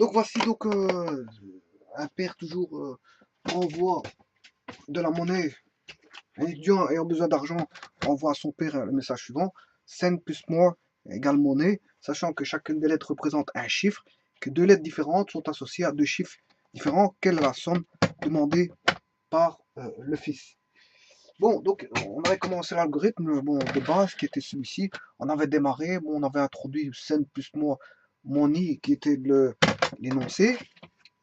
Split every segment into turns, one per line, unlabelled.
Donc voici donc un père toujours envoie de la monnaie. Un étudiant ayant besoin d'argent envoie à son père le message suivant: Send plus more égale monnaie, sachant que chacune des lettres représente un chiffre, que deux lettres différentes sont associées à deux chiffres différents. Quelle est la somme demandée par le fils? Bon, donc on avait commencé l'algorithme bon, de base qui était celui-ci. On avait démarré, bon, on avait introduit Send plus more money qui était l'énoncé.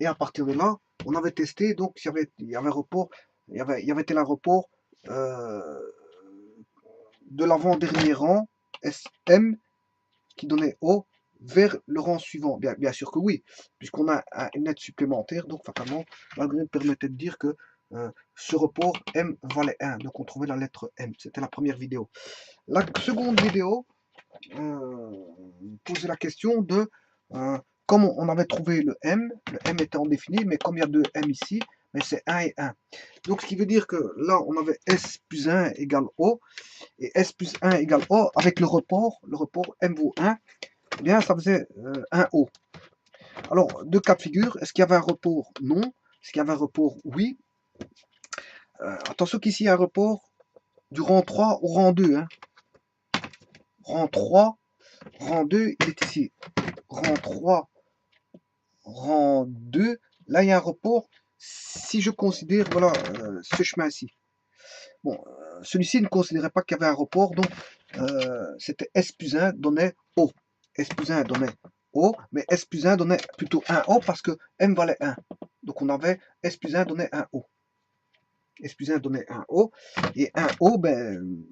Et à partir de là, on avait testé, donc il y avait report, il y avait tel un report de l'avant-dernier rang, SM, qui donnait O, vers le rang suivant. Bien sûr que oui, puisqu'on a une lettre supplémentaire, donc fatalement, l'algorithme permettait de dire que ce report M valait 1. Donc on trouvait la lettre M. C'était la première vidéo. La seconde vidéo posait la question de comme on avait trouvé le M était indéfini, mais comme il y a deux M ici, mais c'est 1 et 1. Donc ce qui veut dire que là, on avait S plus 1 égale O, et S plus 1 égale O, avec le report M vaut 1, eh bien ça faisait 1 O. Alors, deux cas de figure, est-ce qu'il y avait un report? Non. Est-ce qu'il y avait un report? Oui. Attention qu'ici, il y a un report du rang 3 au rang 2. Hein. Rang 3, rang 2, il est ici. Rang 3, rang 2, là il y a un report si je considère voilà, ce chemin-ci. Bon, celui-ci ne considérait pas qu'il y avait un report, donc c'était S plus 1 donnait O. S plus 1 donnait O, mais S plus 1 donnait plutôt 1 O parce que M valait 1. Donc on avait S plus 1 donnait 1 O. S plus 1 donnait 1 O, et 1 O, ben,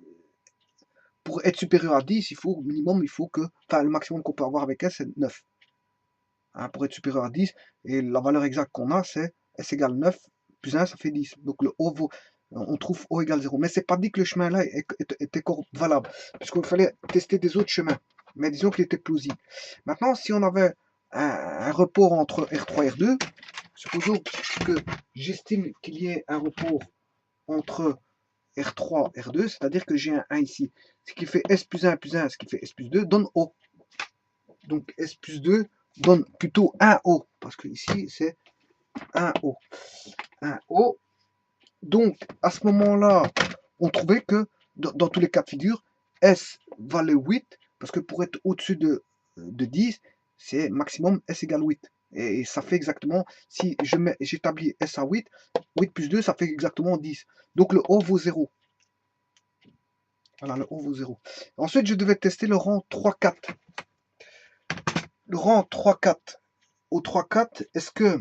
pour être supérieur à 10, il faut minimum, il faut que, enfin le maximum qu'on peut avoir avec S, c'est 9. Hein, pour être supérieur à 10, et la valeur exacte qu'on a, c'est S égale 9, plus 1, ça fait 10. Donc le O vaut, on trouve O égale 0. Mais c'est pas dit que le chemin-là était valable, puisqu'il fallait tester des autres chemins. Mais disons qu'il était plausible. Maintenant, si on avait un report entre R3 et R2, supposons que j'estime qu'il y ait un report entre R3 et R2, c'est-à-dire que j'ai un 1 ici. Ce qui fait S plus 1 plus 1, ce qui fait S plus 2, donne O. Donc S plus 2 donne plutôt 1 O, parce que ici c'est 1 O. 1 O. Donc à ce moment-là, on trouvait que dans tous les cas de figure, S valait 8, parce que pour être au-dessus de 10, c'est maximum S égale 8. Et ça fait exactement, si j'établis S à 8, 8 plus 2, ça fait exactement 10. Donc le O vaut 0. Voilà, le O vaut 0. Ensuite, je devais tester le rang 3-4. Le rang 3-4. Au 3-4, est-ce que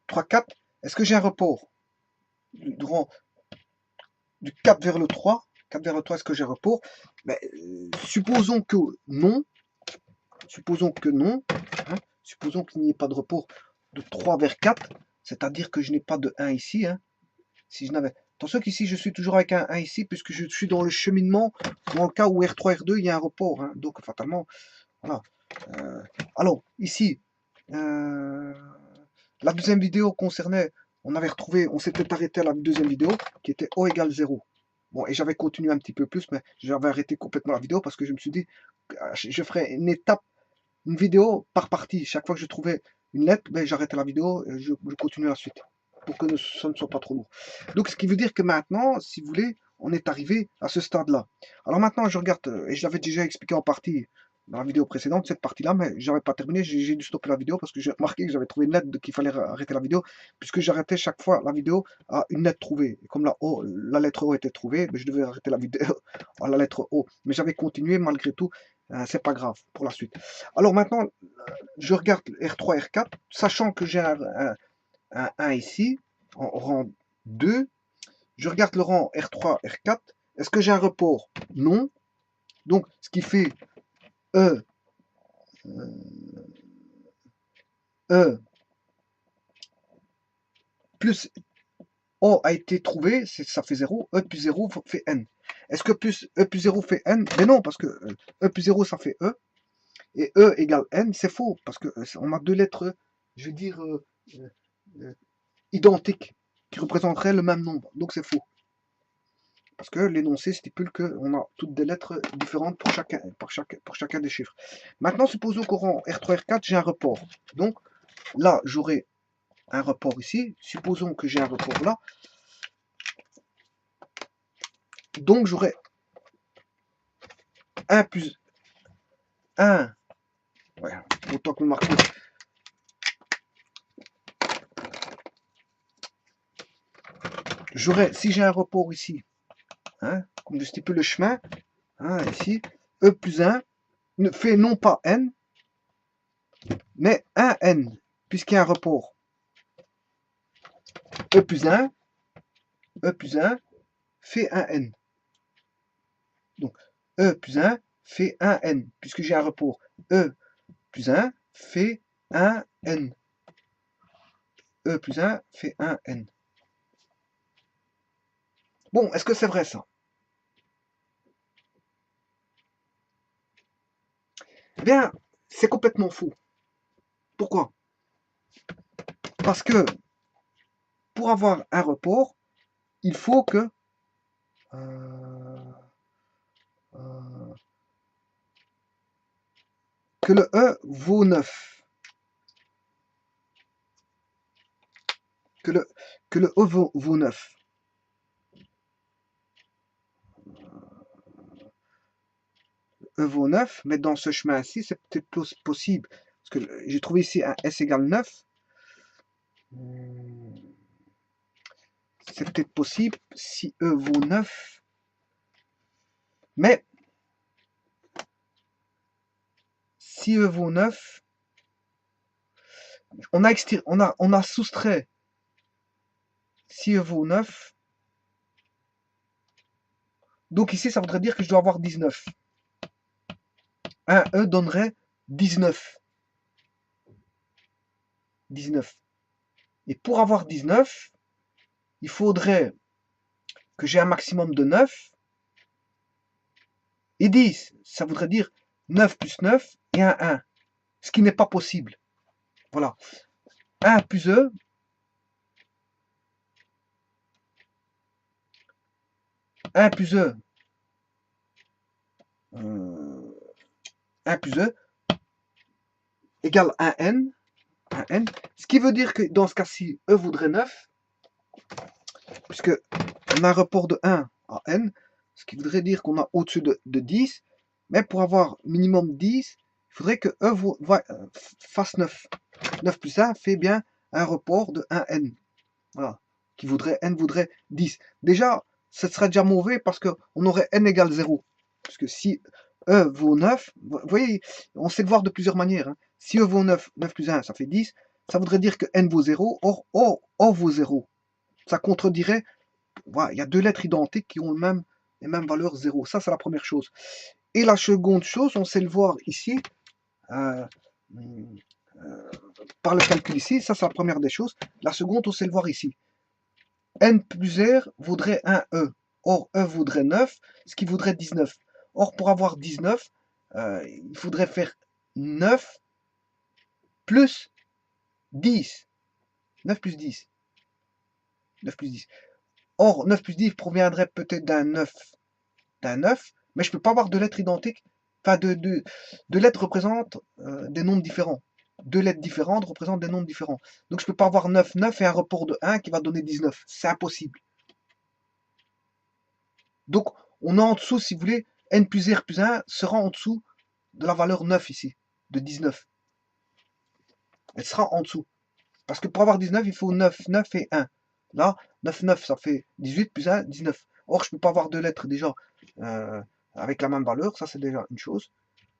3-4, est-ce que j'ai un report du rang du 4 vers le 3? 4 vers le 3, est-ce que j'ai un report? Ben, supposons que non. Supposons que non. Hein, supposons qu'il n'y ait pas de report de 3 vers 4. C'est-à-dire que je n'ai pas de 1 ici. Hein. Si je n'avais. Attention qu'ici, je suis toujours avec un 1 ici, puisque je suis dans le cheminement, dans le cas où R3, R2, il y a un report. Hein. Donc, fatalement, voilà. Alors, ici, la deuxième vidéo concernait, on avait retrouvé, on s'était arrêté à la deuxième vidéo, qui était O égale 0. Bon, et j'avais continué un petit peu plus, mais j'avais arrêté complètement la vidéo parce que je me suis dit, je ferais une étape, une vidéo par partie. Chaque fois que je trouvais une lettre, ben, j'arrêtais la vidéo et je continuais la suite pour que ça ne soit pas trop lourd. Donc, ce qui veut dire que maintenant, si vous voulez, on est arrivé à ce stade-là. Alors maintenant, je regarde, et je l'avais déjà expliqué en partie dans la vidéo précédente, cette partie-là, mais j'avais pas terminé, j'ai dû stopper la vidéo parce que j'ai remarqué que j'avais trouvé une lettre qu'il fallait arrêter la vidéo, puisque j'arrêtais chaque fois la vidéo à une lettre trouvée. Et comme la lettre O était trouvée, ben, je devais arrêter la vidéo à la lettre O. Mais j'avais continué malgré tout, c'est pas grave pour la suite. Alors maintenant, je regarde R3, R4, sachant que j'ai un 1 ici, en rang 2. Je regarde le rang R3, R4. Est-ce que j'ai un report? Non. Donc, ce qui fait E, E plus O a été trouvé, ça fait 0. E plus 0 fait N. Est-ce que E plus 0 fait N? Mais non, parce que E plus 0, ça fait E. Et E égale N, c'est faux, parce que on a deux lettres, je veux dire, identiques, qui représenteraient le même nombre. Donc c'est faux. Parce que l'énoncé stipule qu'on a toutes des lettres différentes pour chacun des chiffres. Maintenant, supposons qu'au rang R3, R4, j'ai un report. Donc là, j'aurai un report ici. Supposons que j'ai un report là. Donc j'aurai 1 plus 1. Ouais, autant que le marque. J'aurai, si j'ai un report ici, hein, comme je stipule le chemin, hein, ici, E plus 1 ne fait non pas N, mais 1N, puisqu'il y a un report. E plus 1 fait 1N. Donc, E plus 1 fait 1N, puisque j'ai un report. E plus 1 fait 1N. E plus 1 fait 1N. Bon, est-ce que c'est vrai ça? Eh bien, c'est complètement faux. Pourquoi? Parce que pour avoir un report, il faut que le E vaut 9. Que le E vaut 9. E vaut 9, mais dans ce chemin-ci, c'est peut-être possible. Parce que j'ai trouvé ici un S égale 9. C'est peut-être possible si E vaut 9. Mais si E vaut 9, on a soustrait si E vaut 9. Donc ici, ça voudrait dire que je dois avoir 19. Un E donnerait 19. 19. Et pour avoir 19, il faudrait que j'ai un maximum de 9 et 10. Ça voudrait dire 9 plus 9 et un 1. Ce qui n'est pas possible. Voilà. 1 plus E. 1 plus E. 1 plus E égale 1N. 1N. Ce qui veut dire que dans ce cas-ci, E vaudrait 9. Puisque on a un report de 1 à N. Ce qui voudrait dire qu'on a au-dessus de 10. Mais pour avoir minimum 10, il faudrait que E fasse 9. 9 plus 1 fait bien un report de 1N. Voilà. N voudrait 10. Déjà, ce serait déjà mauvais parce qu'on aurait N égale 0. Parce que si E vaut 9, vous voyez, on sait le voir de plusieurs manières. Hein. Si E vaut 9, 9 plus 1, ça fait 10. Ça voudrait dire que N vaut 0. Or, O vaut 0. Ça contredirait, voilà, il y a deux lettres identiques qui ont les mêmes valeurs 0. Ça, c'est la première chose. Et la seconde chose, on sait le voir ici, par le calcul ici, ça c'est la première des choses. La seconde, on sait le voir ici. N plus R vaudrait 1 E. Or, E vaudrait 9, ce qui vaudrait 19. Or, pour avoir 19, il faudrait faire 9 plus 10. 9 plus 10. 9 plus 10. Or, 9 plus 10 proviendrait peut-être d'un 9, mais je ne peux pas avoir deux lettres identiques. Enfin, deux lettres représentent des nombres différents. Deux lettres différentes représentent des nombres différents. Donc, je ne peux pas avoir 9, 9 et un report de 1 qui va donner 19. C'est impossible. Donc, on a en dessous, si vous voulez, n plus r plus 1 sera en dessous de la valeur 9 ici, de 19. Elle sera en dessous. Parce que pour avoir 19, il faut 9, 9 et 1. Là, 9, 9, ça fait 18 plus 1, 19. Or, je ne peux pas avoir deux lettres déjà avec la même valeur. Ça, c'est déjà une chose.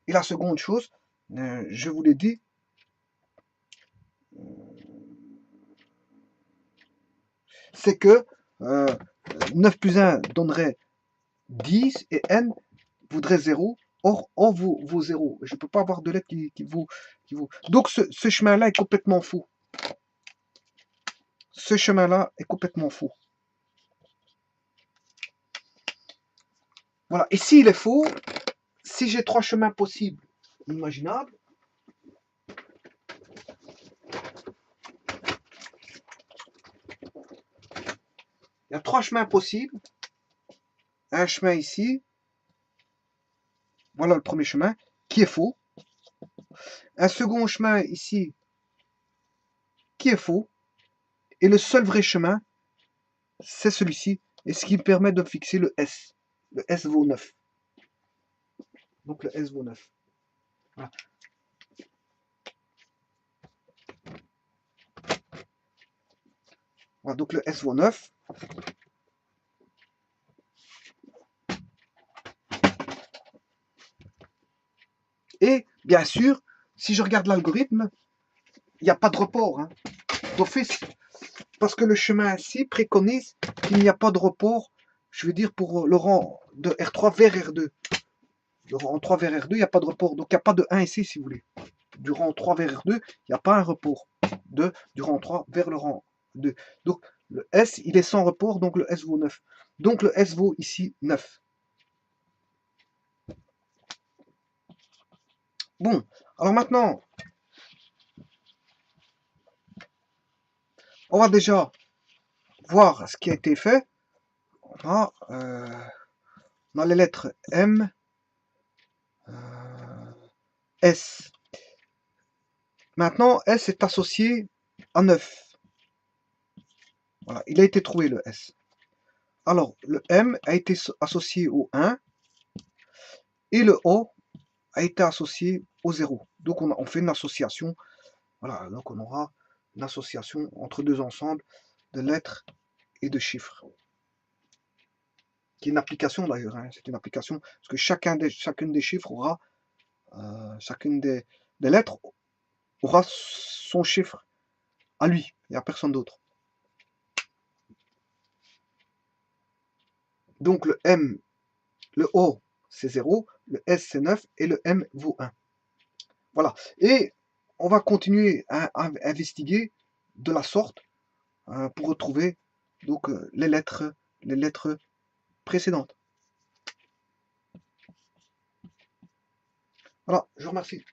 Et la seconde chose, je vous l'ai dit, c'est que 9 plus 1 donnerait 10 et n voudrait 0. Or, O vaut 0. Je ne peux pas avoir de lettres qui vaut. Donc, ce chemin-là est complètement faux. Ce chemin-là est complètement faux. Voilà. Et s'il est faux, si j'ai trois chemins possibles, imaginables, il y a trois chemins possibles. un chemin ici, voilà le premier chemin, qui est faux. Un second chemin ici, qui est faux. Et le seul vrai chemin, c'est celui-ci, et ce qui me permet de fixer le S. Le S vaut 9. Donc le S vaut 9. Voilà. Voilà, donc le S vaut 9. Et bien sûr, si je regarde l'algorithme, il n'y a pas de report, hein, d'office. Parce que le chemin ici préconise qu'il n'y a pas de report, je veux dire, pour le rang de R3 vers R2. Le rang 3 vers R2, il n'y a pas de report. Donc il n'y a pas de 1 ici, si vous voulez. Du rang 3 vers R2, il n'y a pas un report. Du rang 3 vers le rang 2. Donc le S, il est sans report, donc le S vaut 9. Donc le S vaut ici 9. Bon, alors maintenant, on va déjà voir ce qui a été fait. On a les lettres M, S. Maintenant, S est associé à 9. Voilà, il a été trouvé le S. Alors, le M a été associé au 1 et le O a été associé au 0. Donc, on fait une association. Voilà, donc on aura une association entre deux ensembles de lettres et de chiffres. Qui est une application d'ailleurs, hein, c'est une application, parce que chacune des chiffres aura, chacune des lettres aura son chiffre à lui, et à personne d'autre. Donc le M, le O c'est 0, le S c'est 9 et le M vaut 1. Voilà, et on va continuer à investiguer de la sorte pour retrouver donc les lettres précédentes. Voilà, je vous remercie.